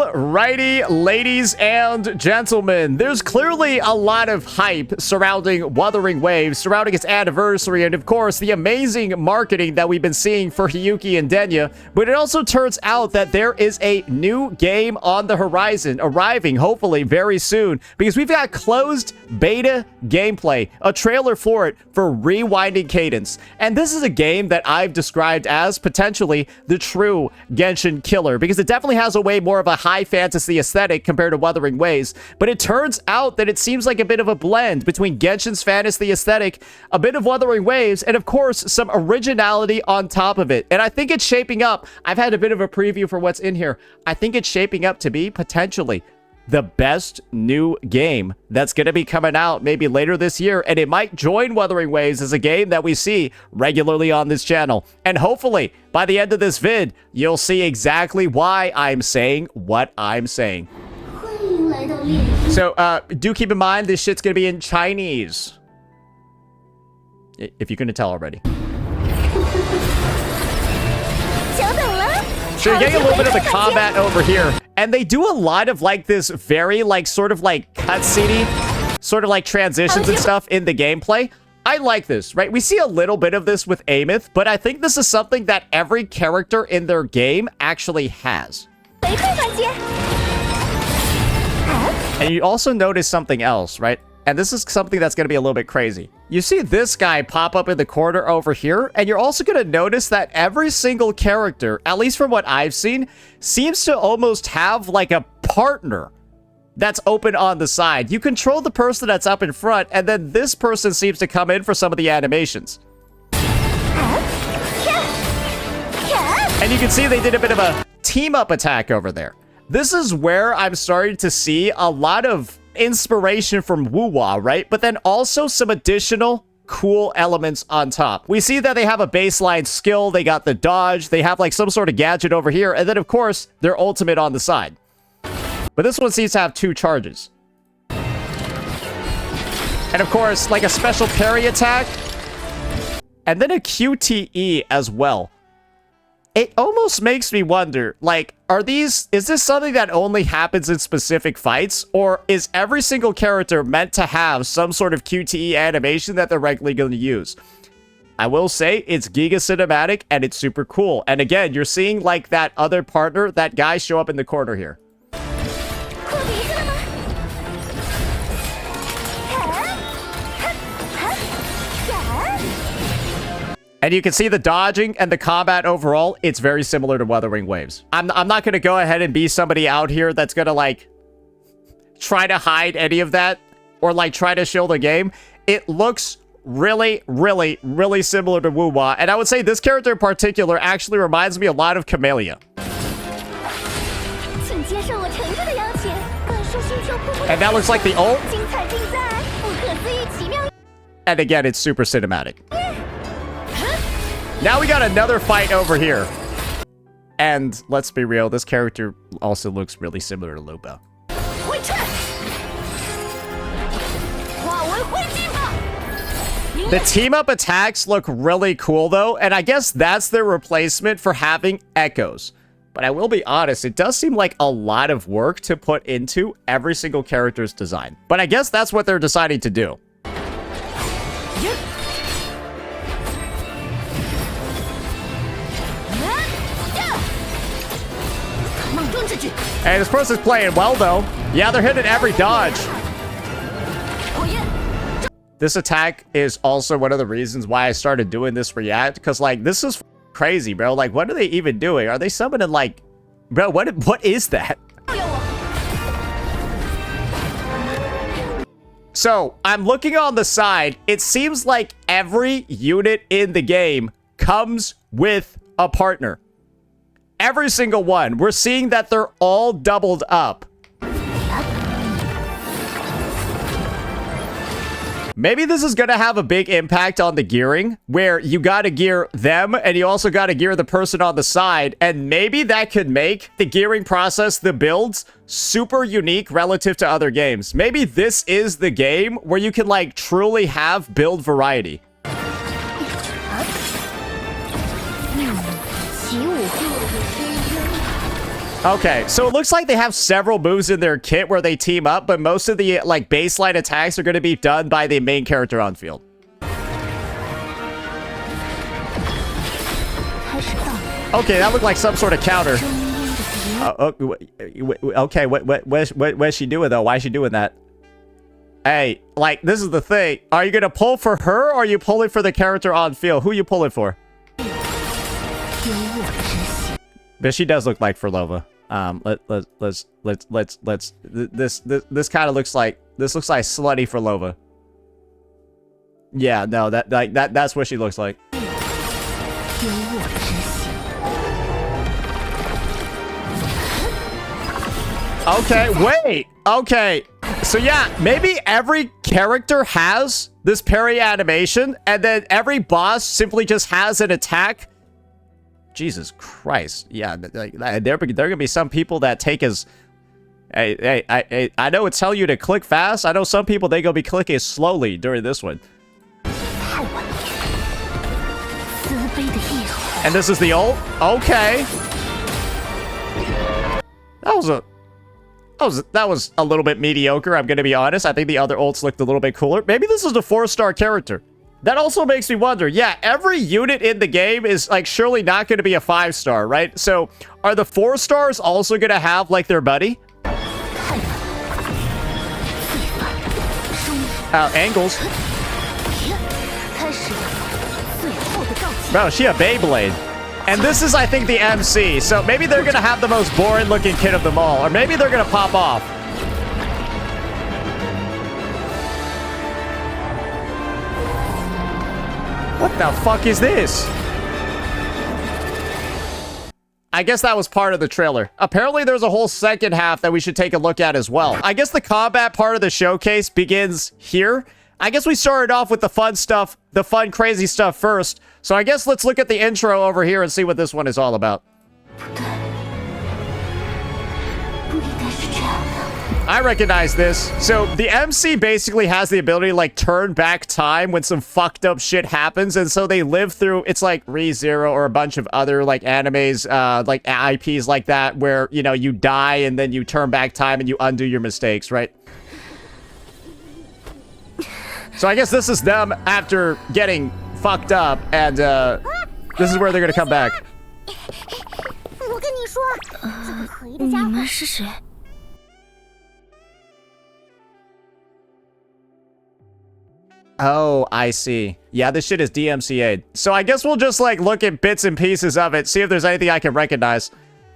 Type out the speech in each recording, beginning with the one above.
Alrighty, ladies and gentlemen, there's clearly a lot of hype surrounding Wuthering Waves, surrounding its anniversary, and of course, the amazing marketing that we've been seeing for Hiyuki and Denya. But it also turns out that there is a new game on the horizon, arriving hopefully very soon, because we've got closed beta gameplay, a trailer for it for Rewinding Cadence. And this is a game that I've described as potentially the true Genshin killer, because it definitely has a way more of a high fantasy aesthetic compared to Wuthering Waves, but it turns out that it seems like a bit of a blend between Genshin's fantasy aesthetic, a bit of Wuthering Waves, and of course, some originality on top of it. And I think it's shaping up. I've had a bit of a preview for what's in here. I think it's shaping up to be potentially the best new game that's going to be coming out maybe later this year, and it might join Wuthering Waves as a game that we see regularly on this channel. And hopefully, by the end of this vid, you'll see exactly why I'm saying what I'm saying. So, do keep in mind, this shit's going to be in Chinese. If you couldn't tell already. So you're getting a little bit of the combat over here. And they do a lot of like this very like sort of like cutscene-y, sort of like transitions and stuff in the gameplay. I like this, right? We see a little bit of this with Amith, but I think this is something that every character in their game actually has. And you also notice something else, right? And this is something that's going to be a little bit crazy. You see this guy pop up in the corner over here, and you're also going to notice that every single character, at least from what I've seen, seems to almost have like a partner that's open on the side. You control the person that's up in front, and then this person seems to come in for some of the animations. And you can see they did a bit of a team-up attack over there. This is where I'm starting to see a lot of inspiration from Wuwa, right? But then also some additional cool elements on top. We see that they have a baseline skill, they got the dodge, they have like some sort of gadget over here, and then of course, their ultimate on the side. But this one seems to have 2 charges. And of course, like a special parry attack, and then a QTE as well. It almost makes me wonder, like, is this something that only happens in specific fights? Or is every single character meant to have some sort of QTE animation that they're regularly going to use? I will say, it's Giga Cinematic, and it's super cool. And again, you're seeing, like, that other partner, that guy show up in the corner here. And you can see the dodging and the combat overall, it's very similar to Wuthering Waves. I'm not going to go ahead and be somebody out here that's going to, like, try to hide any of that or, like, try to show the game. It looks really, really, really similar to Wuwa. And I would say this character in particular actually reminds me a lot of Camellia. And that looks like the ult. And again, it's super cinematic. Now we got another fight over here. And let's be real, this character also looks really similar to Lupa. The team-up attacks look really cool though, and I guess that's their replacement for having echoes. But I will be honest, it does seem like a lot of work to put into every single character's design. But I guess that's what they're deciding to do. Hey, this person's playing well, though. Yeah, they're hitting every dodge. This attack is also one of the reasons why I started doing this react, because, like, this is crazy, bro. Like, what are they even doing? Are they summoning, like... Bro, what is that? So, I'm looking on the side. It seems like every unit in the game comes with a partner. Every single one. We're seeing that they're all doubled up. Maybe this is going to have a big impact on the gearing, where you got to gear them, and you also got to gear the person on the side, and maybe that could make the gearing process, the builds, super unique relative to other games. Maybe this is the game where you can, like, truly have build variety. Okay, so it looks like they have several moves in their kit where they team up, but most of the like baseline attacks are going to be done by the main character on field. Okay, that looked like some sort of counter. Okay, what's she doing though? Why is she doing that? Hey, like, this is the thing. Are you gonna pull for her, or are you pulling for the character on field? Who are you pulling for? But she does look like Furlova. This kind of looks like, this looks like slutty Furlova. Yeah, no, that's what she looks like. Okay, wait. Okay. So yeah, maybe every character has this parry animation, and then every boss simply just has an attack. Jesus Christ. Yeah, there are going to be some people that take as... I know it's telling you to click fast. I know some people, they're going to be clicking slowly during this one. And this is the ult? Okay. That was a little bit mediocre, I'm going to be honest. I think the other ults looked a little bit cooler. Maybe this is a 4-star character. That also makes me wonder, yeah, every unit in the game is, like, surely not going to be a 5-star, right? So, are the 4-stars also going to have, like, their buddy? Angles. Bro, she a Beyblade. And this is, I think, the MC. So, maybe they're going to have the most boring-looking kit of them all. Or maybe they're going to pop off. What the fuck is this? I guess that was part of the trailer. Apparently, there's a whole second half that we should take a look at as well. I guess the combat part of the showcase begins here. I guess we started off with the fun stuff, the fun, crazy stuff first. So I guess let's look at the intro over here and see what this one is all about. I recognize this. So the MC basically has the ability to like turn back time when some fucked up shit happens, and so they live through, it's like ReZero or a bunch of other like animes, like IPs like that, where, you know, you die and then you turn back time and you undo your mistakes, right? So I guess this is them after getting fucked up, and this is where they're gonna come back. Oh, I see. Yeah, this shit is DMCA'd. So I guess we'll just, like, look at bits and pieces of it, see if there's anything I can recognize.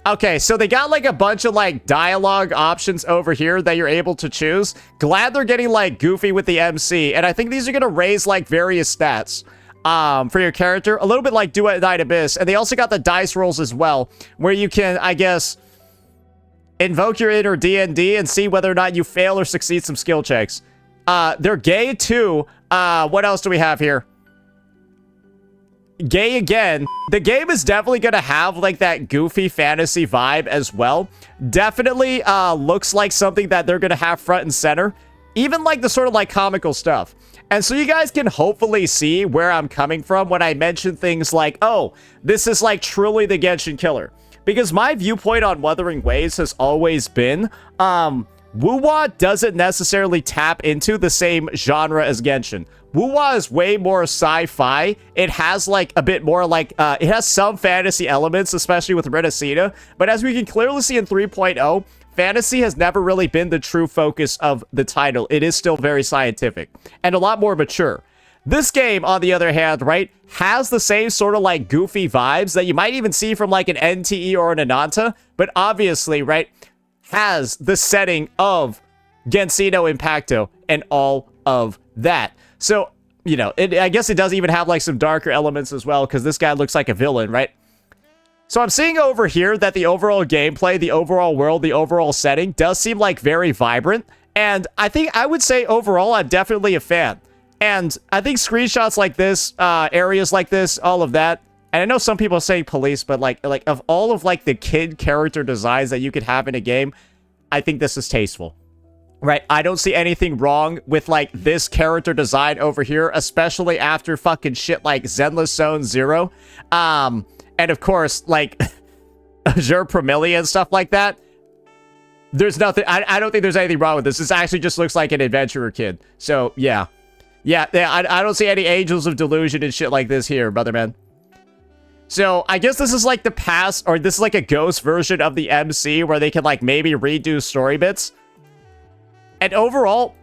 Okay, so they got, like, a bunch of, like, dialogue options over here that you're able to choose. Glad they're getting, like, goofy with the MC, and I think these are gonna raise, like, various stats for your character. A little bit like Duet Night Abyss, and they also got the dice rolls as well, where you can, I guess, invoke your inner D&D and see whether or not you fail or succeed some skill checks. They're gay, too. What else do we have here? Gay again. The game is definitely gonna have like that goofy fantasy vibe as well. Definitely looks like something that they're gonna have front and center. Even like the sort of like comical stuff. And so you guys can hopefully see where I'm coming from when I mention things like, oh, this is like truly the Genshin killer. Because my viewpoint on Wuthering Waves has always been, Wuwa doesn't necessarily tap into the same genre as Genshin. Wuwa is way more sci-fi. It has like a bit more like, it has some fantasy elements, especially with Renacina. But as we can clearly see in 3.0, fantasy has never really been the true focus of the title. It is still very scientific and a lot more mature. This game, on the other hand, right, has the same sort of like goofy vibes that you might even see from like an NTE or an Ananta, but obviously, right, has the setting of Gensino Impacto and all of that. So, you know, I guess it does even have like some darker elements as well, because this guy looks like a villain, right? So I'm seeing over here that the overall gameplay, the overall world, the overall setting does seem like very vibrant. And I think I would say overall, I'm definitely a fan. And I think screenshots like this, areas like this, all of that. And I know some people say police, but like of all of like the kid character designs that you could have in a game, I think this is tasteful. Right? I don't see anything wrong with like this character design over here, especially after fucking shit like Zenless Zone Zero. And of course, like Azure Promelia and stuff like that. There's nothing, I don't think there's anything wrong with this. This actually just looks like an adventurer kid. So, yeah. Yeah, I don't see any Angels of Delusion and shit like this here, brother man. So, I guess this is like the past, or this is like a ghost version of the MC where they can like maybe redo story bits. And overall,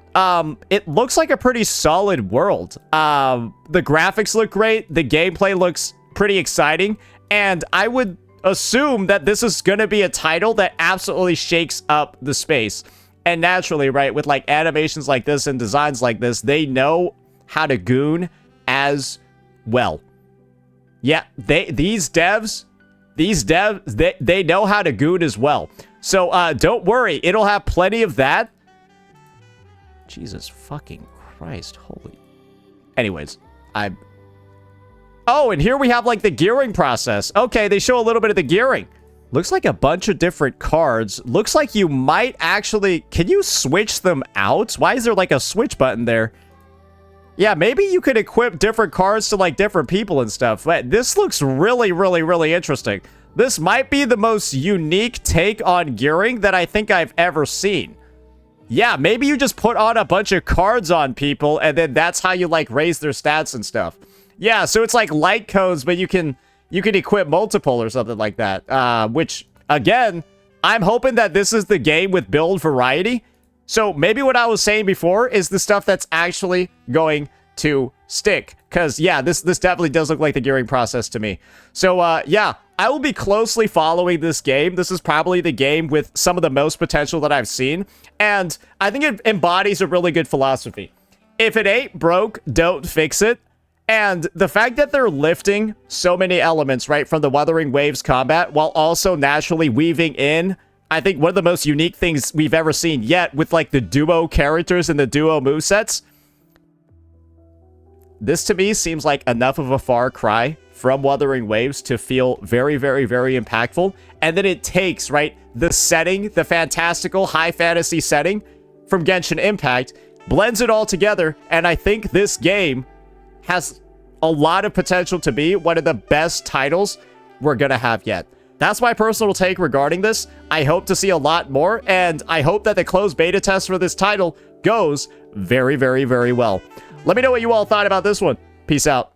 it looks like a pretty solid world. The graphics look great, the gameplay looks pretty exciting, and I would assume that this is gonna be a title that absolutely shakes up the space. And naturally, right, with like animations like this and designs like this, they know how to goon as well. Yeah, these devs, they know how to goon as well. So don't worry, it'll have plenty of that. Jesus fucking Christ, holy. Anyways, oh, and here we have like the gearing process. Okay, they show a little bit of the gearing. Looks like a bunch of different cards. Looks like you might actually... Can you switch them out? Why is there like a switch button there? Yeah, maybe you could equip different cards to like different people and stuff. But this looks really, really, really interesting. This might be the most unique take on gearing that I think I've ever seen. Yeah, maybe you just put on a bunch of cards on people and then that's how you like raise their stats and stuff. Yeah, so it's like light codes, but you can equip multiple or something like that. Which, again, I'm hoping that this is the game with build variety. So maybe what I was saying before is the stuff that's actually going to stick. Because, yeah, this definitely does look like the gearing process to me. So, yeah, I will be closely following this game. This is probably the game with some of the most potential that I've seen. And I think it embodies a really good philosophy. If it ain't broke, don't fix it. And the fact that they're lifting so many elements, right, from the Wuthering Waves combat, while also naturally weaving in, I think, one of the most unique things we've ever seen yet with, like, the duo characters and the duo movesets. This, to me, seems like enough of a far cry from Wuthering Waves to feel very, very, very impactful. And then it takes, right, the setting, the fantastical high fantasy setting from Genshin Impact, blends it all together, and I think this game has a lot of potential to be one of the best titles we're gonna have yet. That's my personal take regarding this. I hope to see a lot more, and I hope that the closed beta test for this title goes very, very, very well. Let me know what you all thought about this one. Peace out.